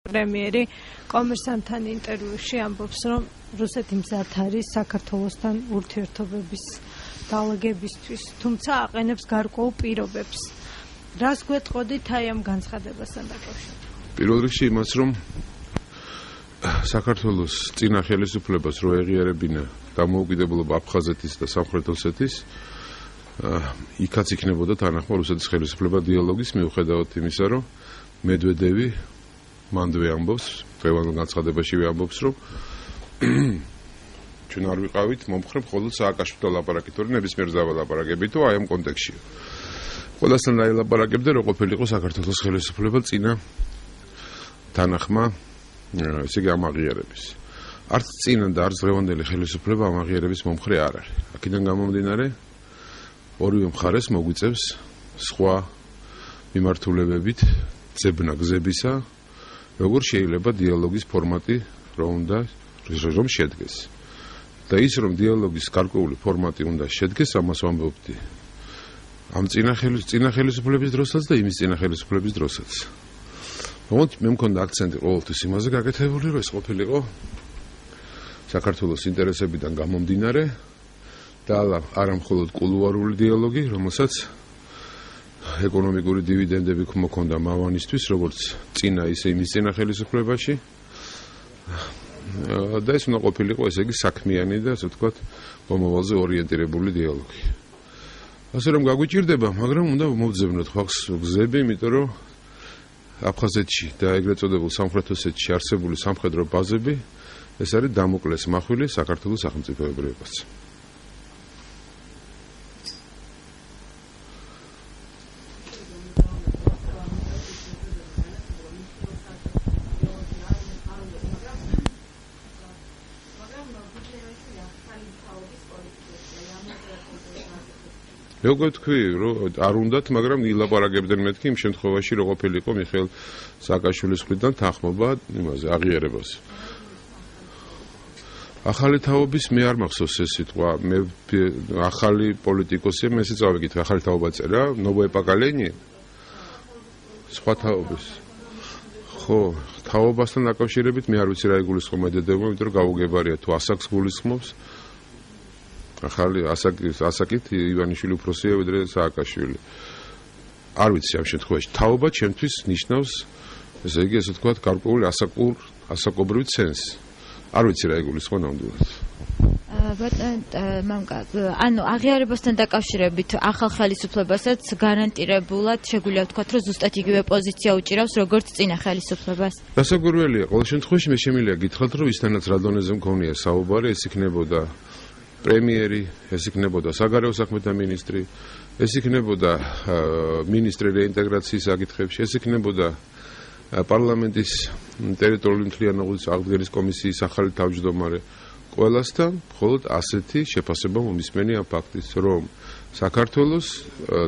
პრემიერი კომერსანტთან ინტერვიუში ამბობს, რომ რუსეთი მზად არის საქართველოსთან ურთიერთობების დალაგებისთვის, თუმცა აყენებს გარკვეულ პირობებს. რას გვეტყოდით აი ამ განცხადებასთან დაკავშირებით? პირველ რიგში იმას, რომ საქართველოს წინა ხელისუფლებას რო ეღიარებინა დამოუკიდებლობა აფხაზეთის და სამხრეთ ოსეთის, იქაც იქნებოდა თანახმა რუსეთის ხელისუფლება დიალოგის, მიუხედავად იმისა, რომ მედვედევი მანდვე ამბობს, დღევანდელ განცხადებაშივე ამბობს, რომ ჩვენ არ ვიყავით მომხრე მხოლოდ სააკაშვილთან ლაპარაკით, თორემ ნებისმიერ დავალაპარაკებითო აი ამ კონტექსტში. ყველასთან დაილაპარაკებდა, რომ ყოფილიყო საქართველოს ხელისუფლება წინა თანახმა ესე იგი ამ აღიარების. არც წინა და არც დღევანდელი ხელისუფლება ამ აღიარების მომხრე არ არის. აქედან გამომდინარე, ორივე მხარეს მოგვიწევს სხვა მიმართულებებით ძებნა გზებისა, როგორ შეიძლება დიალოგის ფორმატი რომ შედგეს. და ის რომ დიალოგის გარკვეული ფორმატი უნდა შედგეს, ამას ვამბობდი. ამ წინა ხელისუფლების დროსაც და იმის წინა ხელისუფლების დროსაც. მე მქონდა აქცენტი ყოველთვის იმაზე გაკეთებული, რომ ეს ყოფილიყო საქართველოს ინტერესებიდან გამომდინარე და არა მხოლოდ კულუარული დიალოგი, რომელსაც ეკონომიკური დივიდენდები მოქონდა მავანისთვის, როგორც წინა ისე იმის წინა ხელისუფლებაში. და ეს უნდა ყოფილიყო, ესე იგი, საქმიანი და ასე ვთქვათ, მომავალზე ორიენტირებული დიალოგი. ასე რომ გაგვიჭირდება, მაგრამ უნდა მოვძებნოთ ხალხს გზები, იმიტომ რომ აფხაზეთში და ეგრეთ წოდებულ სამხრეთ ოსეთში არსებული სამხედრო ბაზები, ეს არის დამოკლეს მახვილი საქართველოს სახელმწიფოებრიობას. როგორ თქვი, რომ არ უნდათ, მაგრამ ილაპარაკებდნენ მეთქი იმ შემთხვევაში, რომ ყოფილიყო მიხეილ სააკაშვილის მხრიდან თანხმობა იმაზე აღიარებას. ახალი თაობის მე არ მახსოვს ეს სიტყვა, მე ახალი პოლიტიკოსია, მე ესე წავიკითხე, ახალი თაობა წერა, ნოვოე პაკალენი? სხვა თაობის. ხო, თაობასთან დაკავშირებით მე არ ვიცი რა იგულისხმობა დედებმა, იმიტომ რომ გაუგებარია თუ ასაკს გულისხმობს. ახალი ასაკით ივანიშვილი უფროსია ვიდრე სააკაშვილი. არ ვიცი ამ შემთხვევაში. თაობა ჩემთვის ნიშნავს, ესე იგი, ესე ვთქვათ, გარკვეული ასაკობრივ ცენს. არ ვიცი რა იგულისხმება ნამდვილად. ანუ აღიარებასთან დაკავშირებით ახალ ხელისუფლებასაც გარანტირებულად შეგვიძლია ვთქვათ, რომ ზუსტად იგივე პოზიცია უჭირავს, როგორც წინა ხელისუფლებას. გასაკვირველია, ყოველ შემთხვევაში მე შემიძლია გითხრათ, რომ ისთანაც რა დონეზე მქონია საუბარი, ეს იქნებოდა პრემიერი, ეს იქნებოდა საგარეო საქმეთა მინისტრი, ეს იქნებოდა მინისტრი რეინტეგრაციის საკითხებში, ეს იქნებოდა პარლამენტის ტერიტორიული მთლიანობის აღდგენის კომისიის ახალი თავმჯდომარე. ყველასთან მხოლოდ ასეთი შეფასება მომისმენი ამ ფაქტის, რომ საქართველოს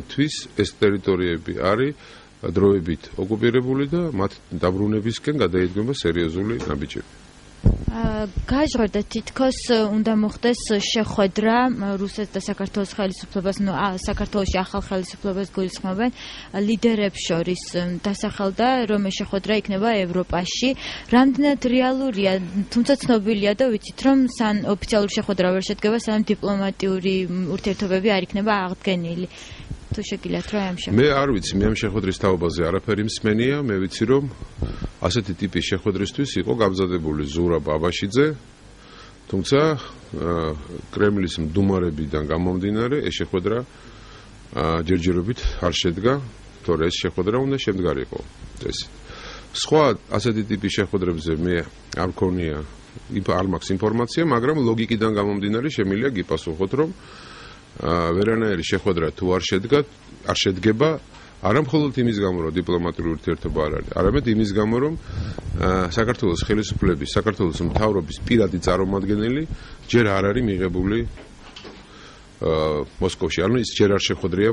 თვის ეს ტერიტორიები არის დროებით ოკუპირებული და მათ დაბრუნებისკენ გადაიდგება სერიოზული ნაბიჯები. გაჟღერდა თითქოს უნდა მოხდეს შეხვედრა რუსეთს და საქართველოს ხელისუფლებას, საქართველოში ახალ ხელისუფლებას გულისხმობენ ლიდერებს შორის დასახელდა, რომ ეს შეხვედრა იქნება ევროპაში. რამდენად რეალურია, თუმცა ცნობილია და ვიცით, რომ ოფიციალური შეხვედრა ვერ შედგება, სანამ დიპლომატიური ურთიერთობები არ იქნება აღდგენილი. თუ შეგიძლიათ რა ამ მე არ ვიცი, მე ამ შეხვედრის თაობაზე არაფერი მსმენია, მე ვიცი, რომ ასეთი ტიპის შეხვედრისთვის იყო გამზადებული ზურაბ აბაშიძე, თუმცა კრემლის მდუმარებიდან გამომდინარე, ეს შეხვედრა ჯერჯერობით არ შედგა, თორე ეს შეხვედრა უნდა შემდგარიყო. სხვა ასეთი ტიპის შეხვედრებზე მე არ მქონია, არ მაქვს ინფორმაცია, მაგრამ ლოგიკიდან გამომდინარე შემიძლია გიპასუხოთ, რომ ვერანაირი შეხვედრა თუ არ შედგება, არა მხოლოდ იმის გამო, რომ დიპლომატიური ურთიერთობა არ არის, არამედ იმის გამო, რომ საქართველოს ხელისუფლების, საქართველოს მთავრობის პირადი წარმომადგენელი ჯერ არ არის მიღებული მოსკოვში. ანუ ის ჯერ არ შეხვედრია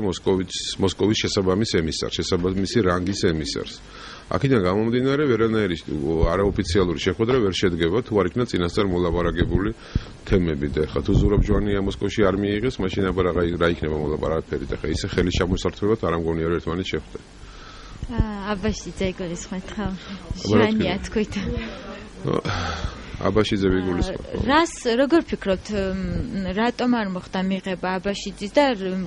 მოსკოვის შესაბამის ემისარს, შესაბამისი რანგის ემისარს. აქედან გამომდინარე, ვერანაირი არაოფიციალური შეხვედრა ვერ შედგება, თუ არ იქნა წინასწარ მოლაპარაკებული თემები. და ხა თუ ზურაბ ჯვანია მოსკოვში არ მიიღეს, მაშინ აბა რა იქნება მოლაპარაკებები და ხა ისე ხელის ჩამოსართმევად არ ამგონია რომ ერთმანეთს შეხვდნენ. აბაშიძე იგულისხმეთ ხო? ჟვანია თქვით. აბაშიძე ვიგულისხმობ. რას როგორ ფიქრობთ, რატომ არ მოხდა მიღება აბაშიძის და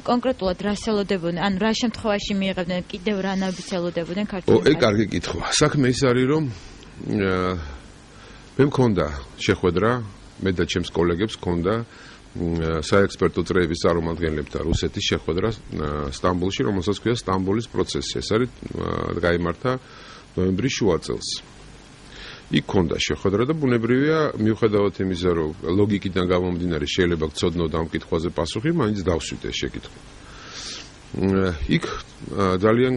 კონკრეტულად რას ელოდებოდნენ? ანუ რა შემთხვევაში მიიღებდნენ, კიდევ რა ნაბიჯს ელოდებოდნენ ქართული? ე კარგი კითხვა. საქმე ის არის, რომ მე მქონდა შეხვედრა, მე და ჩემს კოლეგებს მქონდა საექსპერტო წრეების წარმომადგენლებთან რუსეთის შეხვედრა სტამბოლში, რომელსაც ქვია სტამბოლის პროცესი. ეს არის გაიმართა ნოემბრის შუა წელს. იქ ქონდა შეხვედრა და ბუნებრივია, მიუხედავად იმისა, რომ ლოგიკიდან გამომდინარე შეიძლება გწოდნო ამ კითხვაზე პასუხი, მაინც დავსვით ეს შეკითხვა. იქ ძალიან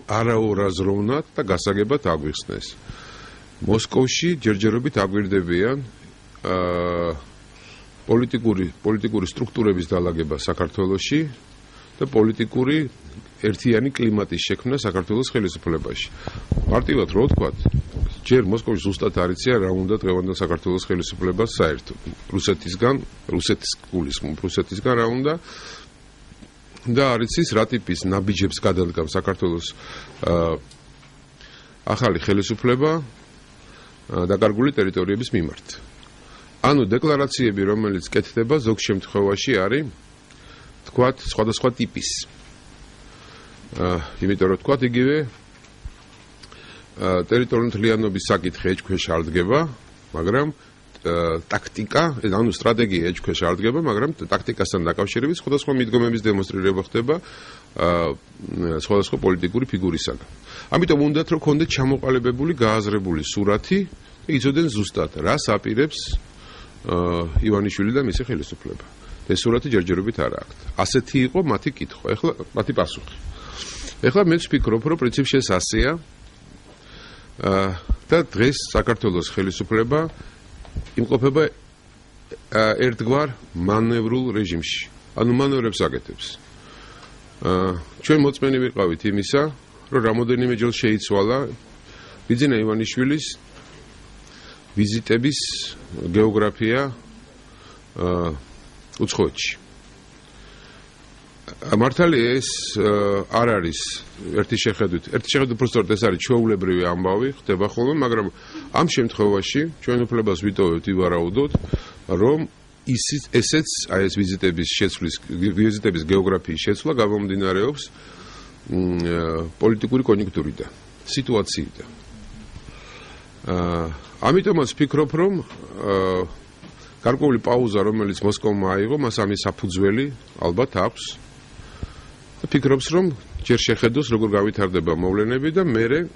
არაორაზროვნად და გასაგებად აგვიხსნეს. მოსკოვში ჯერჯერობით აგვირდებიან პოლიტიკური სტრუქტურების დალაგება საქართველოში და პოლიტიკური ერთიანი კლიმატის შექმნა საქართველოს ხელისუფლებაში. მარტივად რო ვთქვათ, ჯერ მოსკოვში ზუსტად არ იციან რა უნდა დღევანდელ საქართველოს ხელისუფლებას საერთოდ. რუსეთისგან რა უნდა და არ იცის რა ტიპის ნაბიჯებს გადადგამს საქართველოს ახალი ხელისუფლება დაკარგული ტერიტორიების მიმართ. ანუ დეკლარაციები, რომელიც კეთდება, ზოგ შემთხვევაში არის თქვათ სხვადასხვა ტიპის. იმიტომ რომ თქვათ იგივე ტერიტორიული მთლიანობის საკითხი ეჭქვეშ არ დგება, მაგრამ ტაქტიკა, ანუ სტრატეგია ეჭქვეშ არ დგება, მაგრამ ტაქტიკასთან დაკავშირებით სხვადასხვა მიდგომების დემონსტრირება ხდება სხვადასხვა პოლიტიკური ფიგურისაგან. ამიტომ უნდათ რომ ქონდეთ ჩამოყალიბებული, გააზრებული სურათი და იცოდნენ ზუსტად რას აპირებს ივანიშვილი და მისი ხელისუფლება. ეს სურათი ჯერჯერობით არ აქვთ. ასეთი იყო მათი კითხვა, ეხლა მათი პასუხი. ეხლა მე ვფიქრობ, რომ პრინციპში ეს ასეა და დღეს საქართველოს ხელისუფლება იმყოფება ერთგვარ მანევრულ რეჟიმში. ანუ მანევრებს აკეთებს. ჩვენ მოწმენი ვიყავით იმისა, რომ რამოდენიმე ჯერ შეიცვალა ბიძინა ივანიშვილის ვიზიტების გეოგრაფია უცხოეთში. მართალია ეს არ არის ერთი შეხედვით უბრალოდ ეს არის ჩვეულებრივი ამბავი ხდება ხოლმე, მაგრამ ამ შემთხვევაში ჩვენ უფლებას ვიტოვებთ ივარაუდოთ, რომ ესეც აი ეს ვიზიტების გეოგრაფიის შეცვლა გამომდინარეობს პოლიტიკური კონjunktურიდან, სიტუაციიდან. ამიტომაც ვფიქრობ, რომ გარკვეული პაუზა, რომელიც მოსკოვმა აიღო, მას ამის საფუძველი ალბათ აქვს. ფიქრობს, რომ ჯერ შეხედოს, როგორ გავითარდება მოვლენები და მერე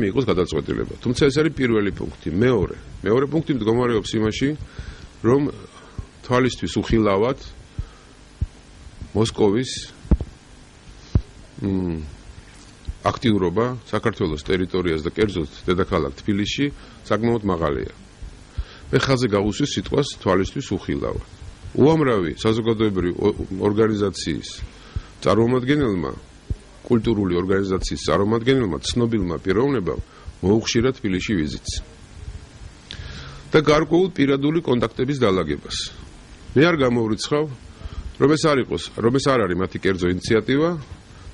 მიიღოს გადაწყვეტილება. თუმცა ეს არის პირველი პუნქტი. მეორე პუნქტი მდგომარეობს იმაში, რომ თვალისთვის უხილავად მოსკოვის აქტიურობა საქართველოს ტერიტორიაზე და კერძოდ დედაქალაქ თბილისში საკმაოდ მაღალია. მე ხაზზე გავუსვი სიტყვას თვალისთვის უხილავად. უამრავი საზოგადოებრივი ორგანიზაციის წარმომადგენელმა, კულტურული ორგანიზაციის წარმომადგენელმა, ცნობილმა პიროვნებამ მოუხშირა თბილისში ვიზიტს და გარკვეულ პირადული კონტაქტების დალაგებას. მე არ გამოვრიცხავ, რომ ეს არ არის მათი კერძო ინიციატივა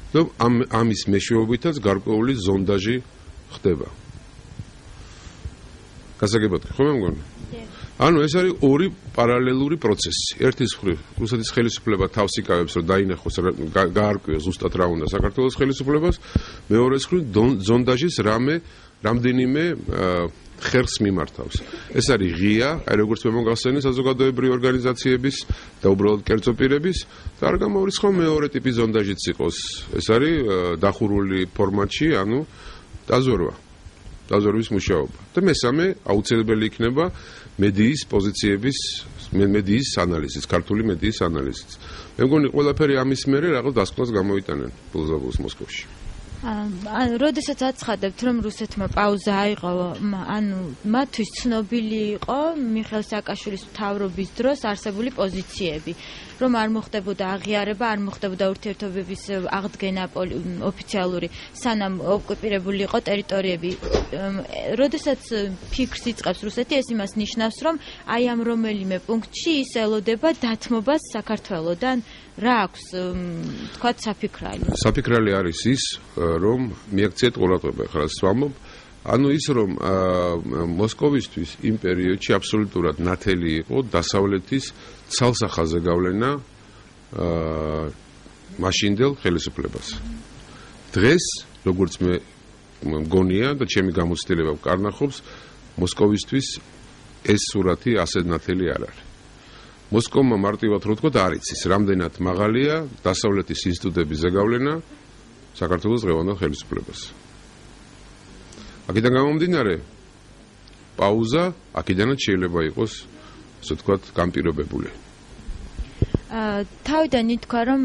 და ამის მეშვეობითაც გარკვეული ზონდაჟი ხდება. გასაგებად ხო მე მგონი? ანუ ეს არის ორი პარალელური პროცესი. ერთის მხრივ რუსეთის ხელისუფლება თავს იკავებს, რომ დაინახოს, გაარკვიოს ზუსტად რა უნდა საქართველოს ხელისუფლებას, მეორეს მხრივ ზონდაჟის რამდენიმე ხერხს მიმართავს. ეს არის ღია, აი როგორც მე მოგახსენე საზოგადოებრივი ორგანიზაციების და უბრალოდ კერძო პირების და არ გამოვრიცხავ მეორე ტიპის ზონდაჟიც იყოს. ეს არის დახურული ფორმატში, ანუ დაზვერვის მუშაობა. და მესამე აუცილებელი იქნება მედიის პოზიციების, მედიის ანალიზის, ქართული მედიის ანალიზის. მე მგონი ყველაფერი ამის მერე რაღაც დასკვნას გამოიტანენ ბოლოს მოსკოვში. როდესაც აცხადებთ, რომ რუსეთმა პაუზა აიღო, ანუ მათთვის ცნობილი იყო მიხეილ სააკაშვილის მთავრობის დროს არსებული პოზიციები, რომ არ მოხდებოდა აღიარება, არ მოხდებოდა ურთიერთობების აღდგენა ოფიციალური, სანამ ოკუპირებული იყო ტერიტორიები. როდესაც ფიქრს იწყებს რუსეთი, ეს იმას ნიშნავს, რომ აი ამ რომელიმე პუნქტში ის ელოდება დათმობას საქართველოდან. რა აქვს თქვათ საფიქრალი? საფიქრალი არის ის, რომ მიაქციეთ ყურადღება, ხლა ვამბობ, ანუ ის რომ მოსკოვისთვის იმ პერიოდში აბსოლუტურად ნათელი იყო დასავლეთის ცალსახაზე გავლენა მაშინდელ ხელისუფლებას. დღეს, როგორც მე მგონია და ჩემი გამოცდილება ვკარნახობს, მოსკოვისთვის ეს სურათი ასე ნათელი არ არის. მოსკოვმა მარტივად რო ვთქვათ, არ იცის, რამდენად მაღალია დასავლეთის ინსტიტუტების ზეგავლენა საქართველოს დღევანდელ ხელისუფლებას. აქედან გამომდინარე, პაუზა აქედანაც შეიძლება იყოს, ასე ვთქვათ, განპირობებული. თავიდან ითქვა, რომ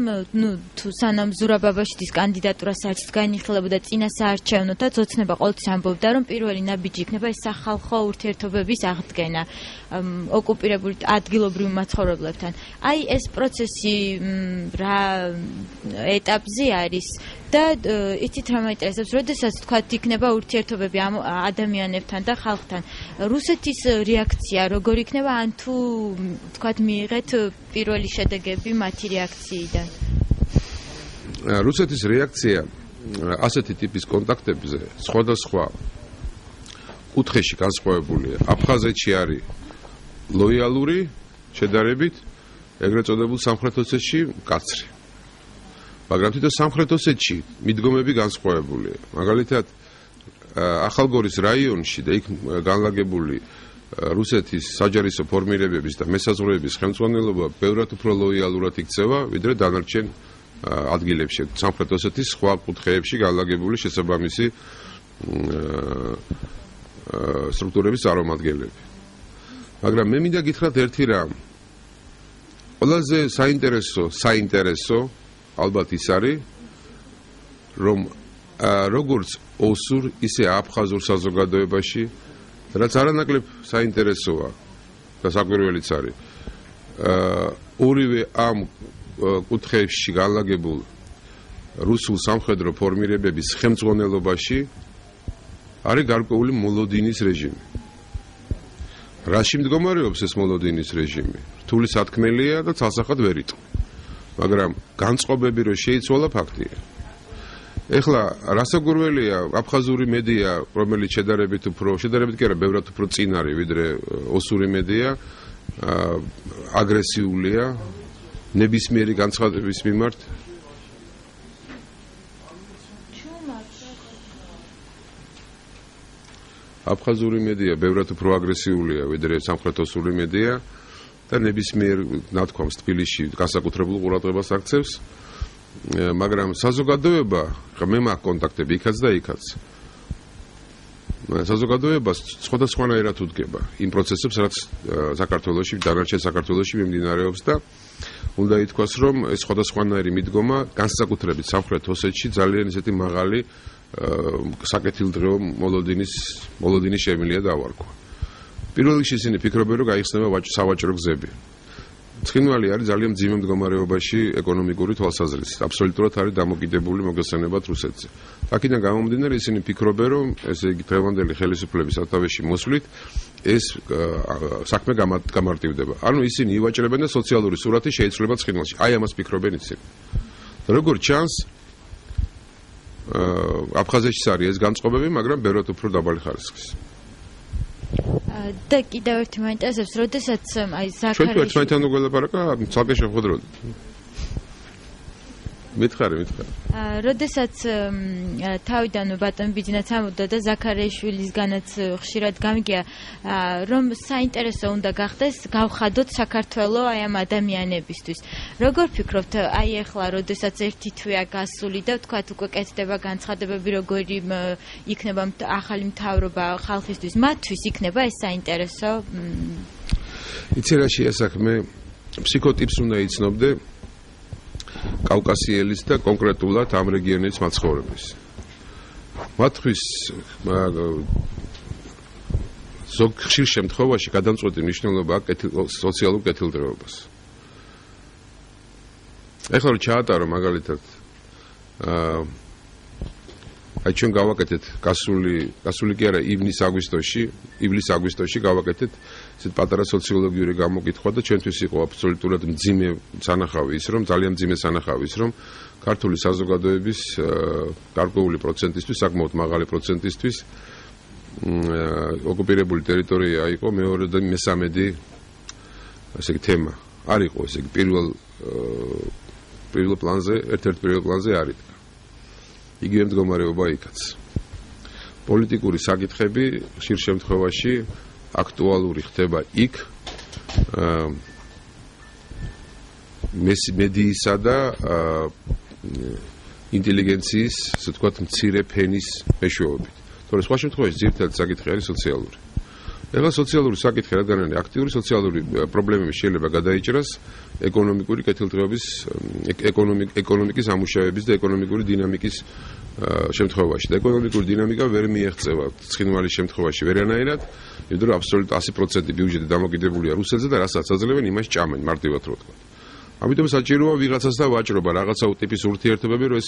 თუ სანამ ზურაბ აბაშიძის კანდიდატურა საერთოდ განიხილებოდა წინა საარჩევნოთა, ოცნება ყოველთვის ამბობდა, რომ პირველი ნაბიჯი იქნება ეს სახალხო ურთიერთობების აღდგენა ოკუპირებული ადგილობრივ მაცხოვრებლებთან. აი ეს პროცესი რა ეტაპზე არის და იცით რა მაინტერესებს, როდესაც თქვათ იქნება ურთიერთობები ამ ადამიანებთან და ხალხთან, რუსეთის რეაქცია როგორ იქნება, ან თუ თქვათ მიიღეთ პირველი შედეგები მათი რეაქციიდან? რუსეთის რეაქცია ასეთი ტიპის კონტაქტებზე სხვადასხვა კუთხეში განსხვავებულია. აფხაზეთში არის ლოიალური შედარებით, ეგრეთ წოდებულ სამხრეთ ოსეთში მკაცრი. მაგრამ თვითონ სამხრეთ ოსეთში მიდგომები განსხვავებულია. მაგალითად, ახალგორის რაიონში და იქ განლაგებული რუსეთის საჯარისო ფორმირებების და მესაზღვრეების ხელმძღვანელობა ბევრად უფრო ლოიალურად იქცევა, ვიდრე დანარჩენ ადგილებში, სამხრეთ ოსეთის სხვა კუთხეებში განლაგებული შესაბამისი სტრუქტურების წარმომადგენლები. მაგრამ მე მინდა გითხრათ ერთი რამ. ყველაზე საინტერესო ალბათ ის არის, რომ როგორც ოსურ, ისე აფხაზურ საზოგადოებაში, რაც არანაკლებ საინტერესოა და საკვირველიც არის, ორივე ამ კუთხეებში განლაგებულ რუსულ სამხედრო ფორმირებების ხელმძღვანელობაში არის გარკვეული მოლოდინის რეჟიმი. რაში მდგომარეობს ეს მოლოდინის რეჟიმი? რთული სათქმელია და ცალსახად ვერ იტყვი. მაგრამ განწყობები რომ შეიცვალა ფაქტია. ეხლა რასაკვირველია, აფხაზური მედია, რომელიც შედარებით კი არა, ბევრად უფრო წინ არის, ვიდრე ოსური მედია, აგრესიულია ნებისმიერი განცხადების მიმართ. აფხაზური მედია ბევრად უფრო აგრესიულია, ვიდრე სამხრეთ-ოსური მედია და ნებისმიერ ნათქვამს თბილისში განსაკუთრებულ ყურადღებას აქცევს. მაგრამ საზოგადოება, მე მაქვს კონტაქტები იქაც და იქაც. საზოგადოება სხვადასხვანაირად უდგება იმ პროცესებს, რაც საქართველოში, დანარჩენ საქართველოში მიმდინარეობს და უნდა ითქვას, რომ ეს სხვადასხვანაირი მიდგომა განსაკუთრებით სამხრეთ ოსეთში ძალიან ისეთი მაღალი საკეთილდღეო მოლოდინის შემილია დავარქვა. პირველ რიგში ისინი ფიქრობენ, რომ გაიხსნება სავაჭრო გზები. ცხინვალი არის ძალიან მძიმე მდგომარეობაში ეკონომიკური თვალსაზრისით. აბსოლუტურად არის დამოკიდებული მოგესალმებათ რუსეთზე. აქედან გამომდინარე ისინი ფიქრობენ, რომ ესე იგი დღევანდელი ხელისუფლების სათავეში მოსვლით ეს საქმე გამარტივდება. ანუ ისინი ივაჭრებენ და სოციალური სურათი შეიცვლება ცხინვალში. აი ამას ფიქრობენ ისინი. როგორც ჩანს, აფხაზეთში არის ეს განწყობები, მაგრამ ბევრად უფრო დაბალი ხარისხის. და კიდევ ერთი მაინტერესებს, როდესაც აი ზაქარიშვილი ჩვენ ერთმანეთთან უგველაპარაკა, ცალკე შევხვდროთ. მითხარი. როდესაც თავიდან ბატონ ბიძინაც ამბობდა და ზაქარიშვილისგანაც ხშირად გამიგია, რომ საინტერესო უნდა გახდეს გავხადოთ საქართველოს აი ამ ადამიანებისთვის. როგორ ფიქრობთ, აი ახლა როდესაც ერთი თვეა გასული და თქვათ უკვე კეთდება განცხადებები, როგორი იქნება ახალი მთავრობა ხალხისთვის, მათთვის იქნება ეს საინტერესო? იცი რა შეასახმე, ფსიქოტიპს უნდა იცნობდე კავკასიელის და კონკრეტულად ამ რეგიონის მაცხოვრებლის. მათთვის ზოგ ხშირ შემთხვევაში გადამწყვეტი მნიშვნელობა აქვს სოციალურ კეთილდღეობას. ეხლა რომ ჩაატარო მაგალითად აი ჩვენ გავაკეთეთ გასული კი არა ივლის-აგვისტოში გავაკეთეთ ესეთ პატარა სოციოლოგიური გამოკითხვა და ჩვენთვის იყო აბსოლუტურად მძიმე სანახავი ის რომ ძალიან მძიმე სანახავი ის რომ ქართული საზოგადოების გარკვეული პროცენტისთვის საკმაოდ მაღალი პროცენტისთვის ოკუპირებული ტერიტორია იყო მეორე და მესამედი ასე იგი თემა არ იყო ესე იგი პირველ პლანზე ერთ-ერთ პირველ პლანზე არ იდგა იგივე მდგომარეობა იქაც პოლიტიკური საკითხები ხშირ შემთხვევაში აქტუალური ხდება იქ მედიისა და ინტელიგენციის ასე ვთქვათ მცირე ფენის მეშვეობით თორე სხვა შემთხვევაში ძირითადად საკითხი არის სოციალური ეხლა სოციალური საკითხი რადგან არის აქტიური სოციალური პრობლემები შეიძლება გადაიჭრას ეკონომიკური კეთილდღეობის ეკონომიკის ამუშავების და ეკონომიკური დინამიკის შემთხვევაში და ეკონომიკური დინამიკა ვერ მიეღწევა ცხინვალის შემთხვევაში ვერანაირად იმიტომ რომ აბსოლუტურად 100% ბიუჯეტი დამოკიდებულია რუსეთზე და რასაც აძლევენ იმას ჭამენ მარტივად რო ვთქვა ამიტომ საჭიროა ვიღაცას და ვაჭრობა რაღაცა ტიპის ურთიერთობები რომ ეს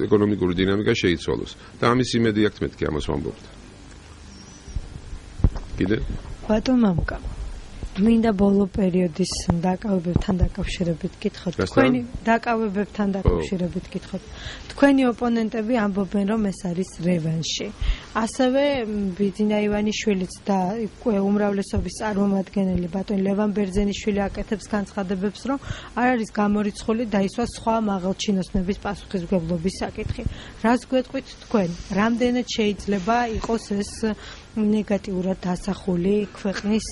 ეკონომიკური დინამიკა შეიცვალოს და ამის იმედი აქვს მეთქი ამას ვამბობთ კიდე ბატონ მამკა მინდა ბოლო პერიოდის დაკავებებთან დაკავშირებით გითხოთ თქვენი დაკავებებთან დაკავშირებით გითხოთ თქვენი ოპონენტები ამბობენ რომ ეს არის რევანში ასევე ბიძინა ივანიშვილიც და უმრავლესობის წარმომადგენელი ბატონ ლევან ბერძენიშვილი აკეთებს განცხადებებს რომ არ არის გამორიცხული დაისვა სხვა მაღალჩინოსნების პასუხისმგებლობის საკითხი რას გვეტყვით თქვენ რამდენად შეიძლება იყოს ეს ნეგატიურად დასახული ქვეყნის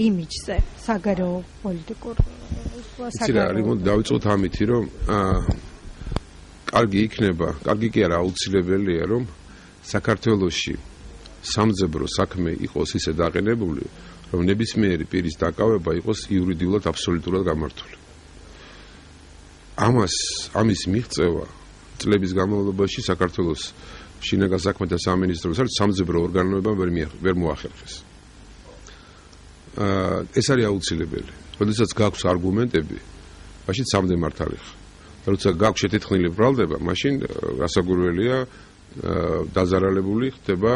იმიჯზე საგარეო პოლიტიკურ საგარეო დავიწყოთ ამითი რომ კარგი იქნება კარგი კი არა აუცილებელია რომ საქართველოში სამძებრო საქმე იყოს ისე დაყენებული რომ ნებისმიერი პირის დაკავება იყოს იურიდიულად აბსოლუტურად გამართული ამის მიღწევა წლების განმავლობაში საქართველოს შინაგან საქმეთა სამინისტროს სამძებრო ორგანოებამ ვერ მოახერხეს. ეს არის აუცილებელი. როდესაც გაქვს არგუმენტები, მაშინ სამდე მართალი ხარ. როცა გაქვს შეთეთხმილი ბრალდება, მაშინ გასაგურველია დაზარალებული ხდება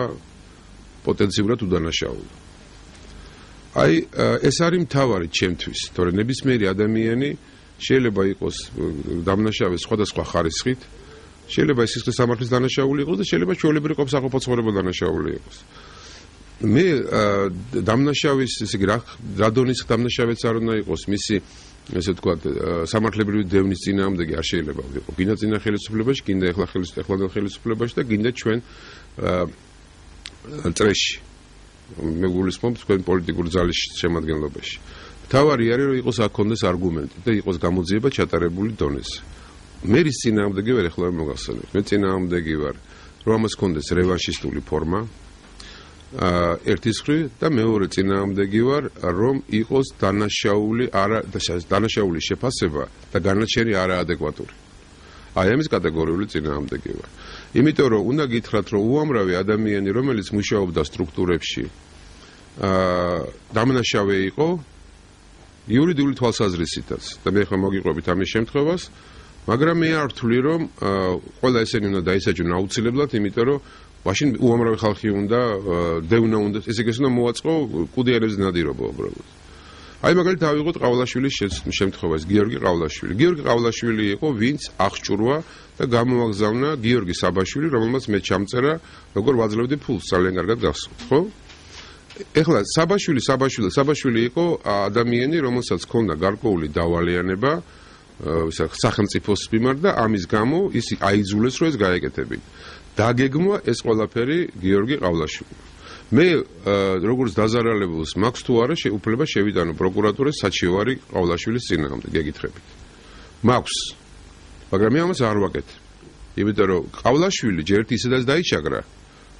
პოტენციურად უდანაშაული. აი ეს არის მთავარი ჩემთვის, თორე ნებისმიერი ადამიანი შეიძლება იყოს დამნაშავე სხვადასხვა ხარისხით შეიძლება ეს სისხლის სამართლის დანაშაული იყოს და შეიძლება ჩვეულებრივი ყოფსაყოფო ცხოვრება დანაშაული იყოს. მე დამნაშავის ისე რა დონის დამნაშავეც არ უნდა იყოს მისი ესე ვთქვათ სამართლებრივი დევნის წინააღმდეგი არ შეიძლება ვიყო. გინდა წინა ხელისუფლებაში, გინდა ახლანდელ ხელისუფლებაში და გინდა ჩვენ წრეში. მე გულისხმობ თქვენ პოლიტიკური ძალის შემადგენლობაში. მთავარი არის რომ იყოს აქ კონდეს არგუმენტი და იყოს გამოძიება ჩატარებული დონეზე. მე რის წინააღმდეგი ვარ ეხლა მოგახსენებთ. მე წინააღმდეგი ვარ რომ ამას კონდეს რევანშისტული ფორმა ერთის მხრივ და მეორე წინააღმდეგი ვარ რომ იყოს დანაშაული შეფასება და განაჩენი არაადეკვატური. აი ამის კატეგორიული წინააღმდეგი ვარ. იმიტომ რომ უნდა გითხრათ რომ უამრავი ადამიანი რომელიც მუშაობდა სტრუქტურებში დამნაშავე იყო იურიდიული თვალსაზრისითაც და მე ხომ მოგიყვებით ამის შემთხვევას მაგრამ მე არ ვთვლი რომ ყველა ესენი უნდა დაისაჯონ აუცილებლად იმიტომ რომ მაშინ უამრავი ხალხი უნდა დევნა უნდა ესე იგი უნდა მოაწყო კუდიანებზე ნადირობა უბრალოდ. აი მაგალითად დავიღოთ ყავლაშვილის შემთხვევას გიორგი ყავლაშვილი. გიორგი ყავლაშვილი იყო ვინც აღჭურვა და გამოაგზავნა გიორგი საბაშვილი რომელმაც მე ჩამწერა როგორ ვაძლევდი ფულს ძალიან კარგად გახსოვთ ხო? ეხლა საბაშვილი იყო ადამიანი რომელსაც ჰქონდა გარკვეული დავალიანება სახელმწიფოს მიმართ და ამის გამო ის აიძულეს რომ ეს გაეკეთებინა. დაგეგმვა ეს ყველაფერი გიორგი ყავლაშვილმა. მე როგორც დაზარალებულს მაქვს თუ არა უფლება შევიტანო პროკურატურის საჩივარი ყავლაშვილის წინააღმდეგ გეკითხებით. მაქვს. მაგრამ მე ამას არ ვაკეთებ. იმიტომ რომ ყავლაშვილი ჯერ ერთი ისედაც დაიჩაგრა.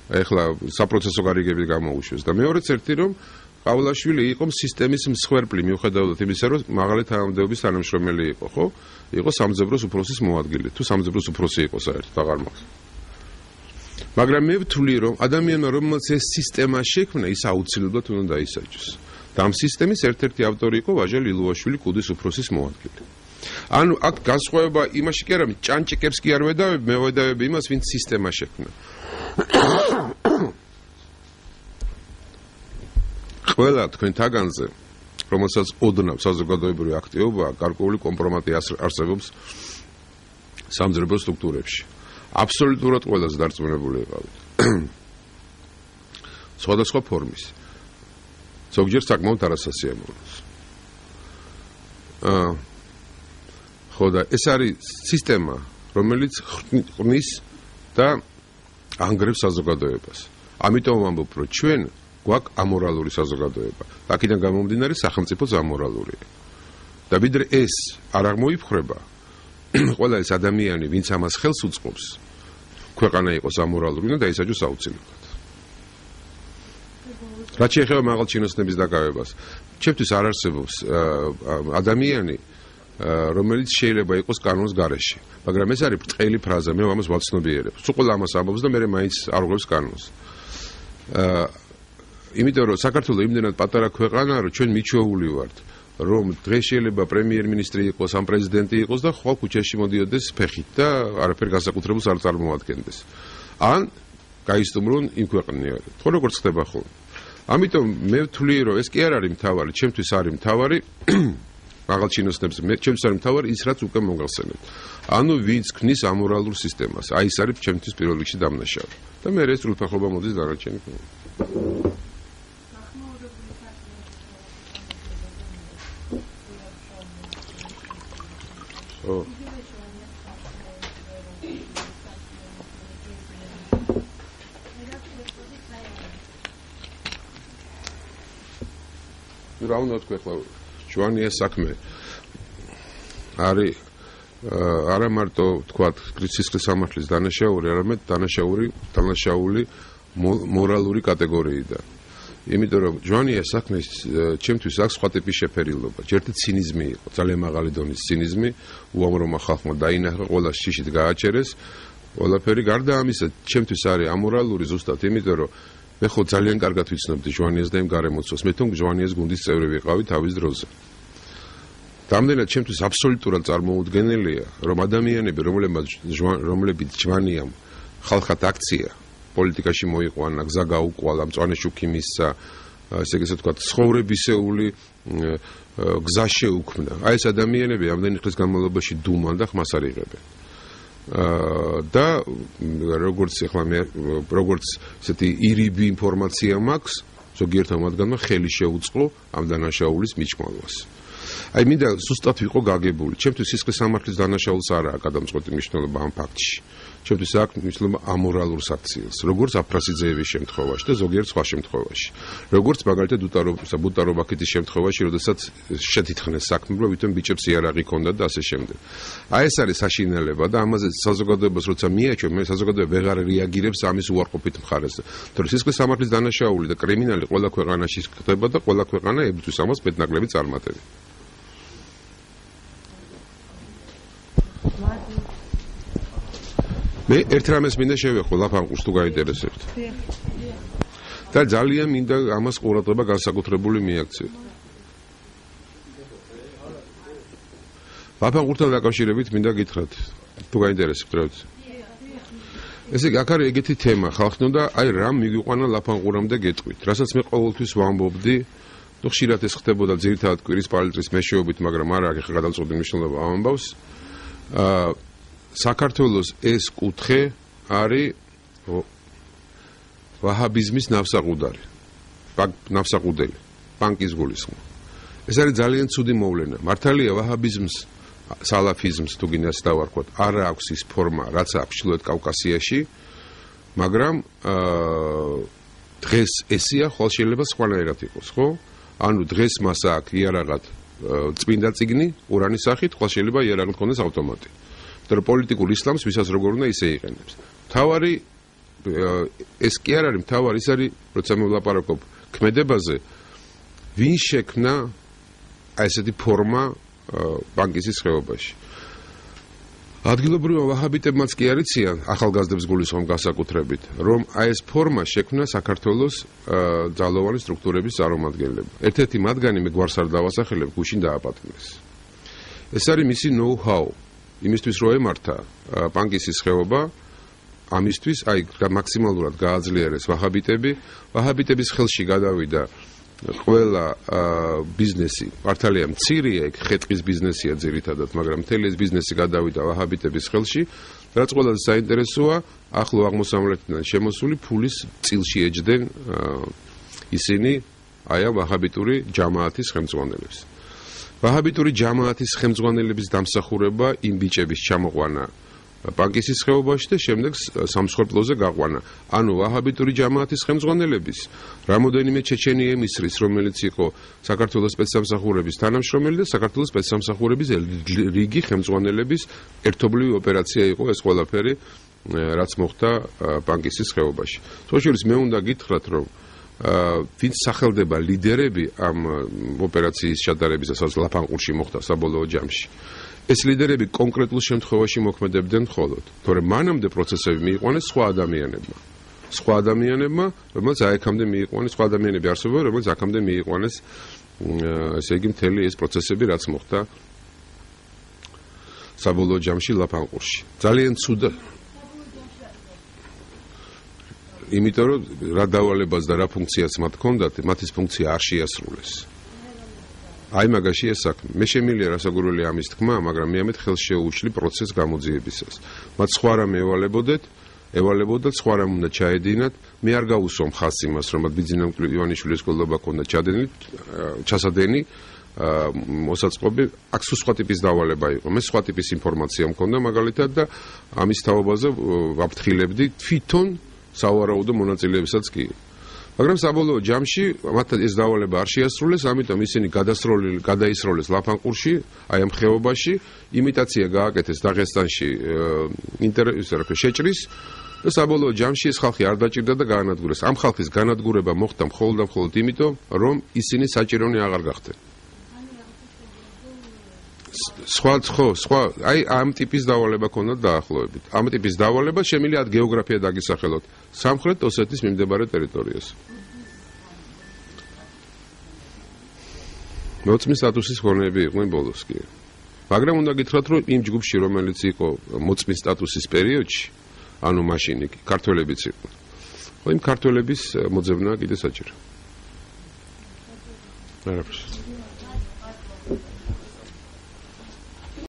ეხლა საპროცესო გარიგებით გამოუშვეს და მეორეც ერთი რომ ყავლაშვილი იყო სისტემის მსხვერპლი მიუხედავად იმისა რომ მაღალი თანამდებობის თანამშრომელი იყო ხო? იყო სამძებროს უფროსის მოადგილე. თუ სამძებროს უფროსი იყო საერთოდ აღარ მაქვს. მაგრამ მე ვთვლი რომ ადამიანმა რომელსაც ეს სისტემა შექმნა ის აუცილებლად უნდა დაისაჯოს და ამ სისტემის ერთ-ერთი ავტორი იყო ვაჟა ლილუაშვილი კუდის უფროსის მოადგილე ანუ აქ განსხვავება იმაში კი არა ჭანჭიკებს კი არ ვედავებ მე ვედავებ იმას ვინც სისტემა შექმნა ყველა თქვენ თაგანზე რომელსაც ოდნავ საზოგადოებრივი აქტივობა გარკვეული კომპრომატი არსებობს სამძლებო სტრუქტურებში აბსოლუტურად ყველაზე დარწმუნებული იყავით სხვადასხვა ფორმის ზოგჯერ საკმაოდ არასასიამოვნოს ხო და ეს არის სისტემა რომელიც ხნის და ანგრევს საზოგადოებას ამიტომ ვამბობ რომ ჩვენ გვაქვს ამორალური საზოგადოება აქედან გამომდინარე სახელმწიფოც ამორალურია და ვიდრე ეს არ აღმოიფხრება ყველა ეს ადამიანი ვინც ამას ხელს უწყობს ქვეყანა იყოს ამორალური და დაისაჯოს აუცილებლად რაც შეეხება მაღალჩინოსნების დაკავებას ჩემთვის არ არსებობს ადამიანი რომელიც შეიძლება იყოს კანონის გარეშე მაგრამ ეს არის ბრწყელი ფრაზა მე ამას ვაცნობიერებ სულ ყველა ამას ამბობს და მე მაინც არ ვღებს კანონს იმიტომ რომ საქართველოს იმდენად პატარა ქვეყანაა რომ ჩვენ მიჩვეული ვართ რომ დღეს შეიძლება პრემიერ-მინისტრი იყოს ან პრეზიდენტი იყოს და ხვალ ქუჩაში მოდიოდეს ფეხით და არაფერ განსაკუთრებულს არ წარმოადგენდეს ან გაისტუმრონ იმ ქვეყნიერად ხო როგორ ხდება ხოლმე ამიტომ მე ვთვლი რომ ეს კი არ არის მთავარი ჩემთვის არის მთავარი მაღალჩინოსნებს ჩემთვის არის მთავარი ის რაც უკვე მოგახსენებთ ანუ ვინც ქმნის ამორალურ სისტემას აი ეს არის ჩემთვის პირველ რიგში დამნაშავე და მე ეს სრულფეხობა მოდის დანარჩენი Oh. რა უნდა თქვი ახლა ჯვანია საქმე არის არა მარტო თქვა სისხლის სამართლის დანაშაული არამედ დანაშაული მორალური კატეგორიიდან იმიტომ რომ ჯვანია საქმე ჩემთვის აქვს სხვა ტიპის შეფერილობა ჯერთი ცინიზმი იყო ძალიან მაღალი დონის ცინიზმი უამრომა ხალხმა დაინახა ყველა შიშით გააჩერეს ყველაფერი გარდა ამისა ჩემთვის არის ამორალური ზუსტად იმიტომ რომ მე ხო ძალიან კარგად ვიცნობდი ჯვანიას და იმ გარემოცვას მე თვითონ ჯვანიას გუნდის წევრი ვიყავი თავის დროზე დამდენად ჩემთვის აბსოლუტურად წარმოუდგენელია რომ ადამიანები რომლებიც ჯვანიამ ხალხად აქცია პოლიტიკაში მოიყვანა გზა გაუყვალა მწვანე შუქი მისცა ესე იგი თქვა ცხოვრებისეული გზა შეუქმნა აი ეს ადამიანები ამდენი ხნის განმავლობაში დუმან და ხმას არ იღებენ და როგორც ახლა მე როგორც ესეთი ირიბი ინფორმაცია მაქვს ზოგიერთ მათგანმა ხელი შეუწყო ამ დანაშაულის მიჭმალვას აი მინდა ზუსტად ვიყო გაგებული ჩემთვის სისხლის სამართლის დანაშაულს არაა გადამწყვეტი მნიშვნელობა ამ ფაქტში ჩემთვის აქვს მნიშვნელობა ამორალურს აქციელს როგორც აფრასიძეევის შემთხვევაში და ზოგიერთ სხვა შემთხვევაში როგორც მაგალითად ბუტარობაქეთის შემთხვევაში როდესაც შეთითხნეს საქმე რომ ვითომ ბიჭებს იარაღი ჰქონდათ და ასე შემდეგ აი ეს არის საშინელება და ამაზე საზოგადოებას როცა მიაჩვენ მე საზოგადოება ვეღარ რეაგირებს ამის უარყოფით მხარეზე თორემ სისხლის სამართლის დანაშაული და კრიმინალი ყველა ქვეყანაში ხდება და ყველა ქვეყანა ებრძვის ამას მეტნაკლები წარმატებით მე ერთ რამეს მინდა შევეხო ლაფანყურს თუ გაინტერესებთ და ძალიან მინდა ამას ყურადღება განსაკუთრებული მიაქციოთ ლაფანყურთან დაკავშირებით მინდა გითხრათ თუ გაინტერესებთ რა ვიცი ესე იგი აქ არის ეგეთი თემა ხალხი უნდა აი რამ მიგიყვანა ლაფანყურამდე გეტყვით რასაც მე ყოველთვის ვამბობდი ну ხშირად ეს ხდებოდა ძირითადად კვირის პალიტრის მეშვეობით მაგრამ არა ახლა გადავწყვეტი მნიშვნელობა ამ ამბავს საქართველოს ეს კუთხე არის ვაჰაბიზმის ნავსაყუდარი ნავსაყუდელი ბანკის გულისხმობა ეს არის ძალიან ცუდი მოვლენა მართალია ვაჰაბიზმს სალაფიზმს თუ გინდას დავარქვათ არა აქვს ის ფორმა რაც აქვს ჩრდილოეთ კავკასიაში მაგრამ დღეს ესია ხვალ შეიძლება სხვანაირად იყოს ხო ანუ დღეს მას აქვს იარაღად წმინდა წიგნი ყურანის სახით ხვალ შეიძლება იარაღი ჰქონდეს ავტომატი და პოლიტიკურ ისლამს ვისაც როგორ უნდა ისე იყენებს. თავარი ეს კი არ არის თავარი, ის არის როცა მე ვლაპარაკობ ქმედებაზე, ვინ შექმნა აი ესეთი ფორმა ბანკის ხეობაში. ადგილობრივმა ვაჰაბიტებმაც კი არიციან ახალგაზრდებს გულისხმობ განსაკუთრებით, რომ აი ეს ფორმა შექმნა საქართველოს ძალოვანი სტრუქტურების წარმომადგენლებმა. ერთ-ერთი მათგანი მე გვარს არ დავასახელებ, გუშინ დააპატიმეს. ეს არის მისი know-how. იმისთვის რომ ემართა პანკისის ხეობა, ამისთვის აი მაქსიმალურად გააძლიერეს ვაჰაბიტები, ვაჰაბიტების ხელში გადავიდა ყველა ბიზნესი, მართალია მცირეა, ეგ ხეტყის ბიზნესია ძირითადად, მაგრამ მთელი ეს ბიზნესი გადავიდა ვაჰაბიტების ხელში, რაც ყველაზე საინტერესოა, ახლო აღმოსავლეთიდან შემოსული ფულის წილში ეჯდნენ ისინი აი ამ ვაჰაბიტური ჯამაათის ხელმძღვანელებს. ვაჰაბიტური ჯამაათის ხელმძღვანელების დამსახურება იმ ბიჭების ჩამოყვანა პანკისის ხეობაში და შემდეგ სამსხვერპლოზე გაყვანა. ანუ ვაჰაბიტური ჯამაათის ხელმძღვანელების რამოდენიმე ჩეჩენი ემისრის, რომელიც იყო საქართველოს სპეცსამსახურების თანამშრომელი და საქართველოს სპეცსამსახურების რიგი ხელმძღვანელების ერთობლივი ოპერაცია იყო ეს ყველაფერი, რაც მოხდა პანკისის ხეობაში. სწორედ მე უნდა გითხრათ, რომ ვინც სახელდება ლიდერები ამ ოპერაციის ჩატარების, ასაც ლაფანყურში მოხდა საბოლოო ჯამში. ეს ლიდერები კონკრეტულ შემთხვევაში მოქმედებდნენ მხოლოდ, თორემ მანამდე პროცესები მიიყვანეს სხვა ადამიანებმა, რომელსაც აქამდე მიიყვანეს, სხვა ადამიანები არსებობენ, რომელსაც აქამდე მიიყვანეს, ესე იგი მთელი ეს პროცესები, რაც მოხდა საბოლოო ჯამში ლაფანყურში. ძალიან ცუდა. იმიტომ რომ რა დავალებას და რა ფუნქციაც მათ ჰქონდათ, მათ ეს ფუნქცია არ შეასრულეს. აი მაგაში ეს საქმე. მე შემიძლია რასაკვირველი ამის თქმა, მაგრამ მე ამით ხელს შეუუშლი პროცესს გამოძიებისას. მათ სხვა რამ ევალებოდათ, სხვა რამ უნდა ჩაედინათ. მე არ გავუსვამ ხაზს იმას, რომ მათ ბიძინა ივანიშვილის გოლობა ქონდა ჩასადენი მოსაწყობი, აქ სხვა ტიპის დავალება იყო. მე სხვა ტიპის ინფორმაცია მქონდა მაგალითად და ამის თაობაზე ვაფრთხილებდი თვითონ სავარაუდო მონაწილეებსაც კი. მაგრამ საბოლოო ჯამში მათ ეს დავალება არ შეასრულეს, ამიტომ ისინი გადაისროლეს ლაფანყურში, აი ამ ხეობაში, იმიტაცია გააკეთეს დაღესტანში შეჭრის და საბოლოო ჯამში ეს ხალხი არ დაჭირდა და გაანადგურეს. ამ ხალხის განადგურება მოხდა მხოლოდ იმიტომ, რომ ისინი საჭირონი აღარ გახდნენ. სხვა აი ამ ტიპის დავალება ქონდათ დაახლოებით. ამ ტიპის დავალება შემიძლია გეოგრაფია დაგისახელოთ სამხრეთ ოსეთის მიმდებარე ტერიტორიას. მოწმის სტატუსის ხონები იყვნენ ბოლოს კი. მაგრამ უნდა გითხრათ, რომ იმ ჯგუფში, რომელიც იყო მოწმის სტატუსის პერიოდში, ანუ მაშინ კი ქართველებიც იყვნენ. ხო, იმ ქართველების მოძებნა კიდე საჭირო. არა.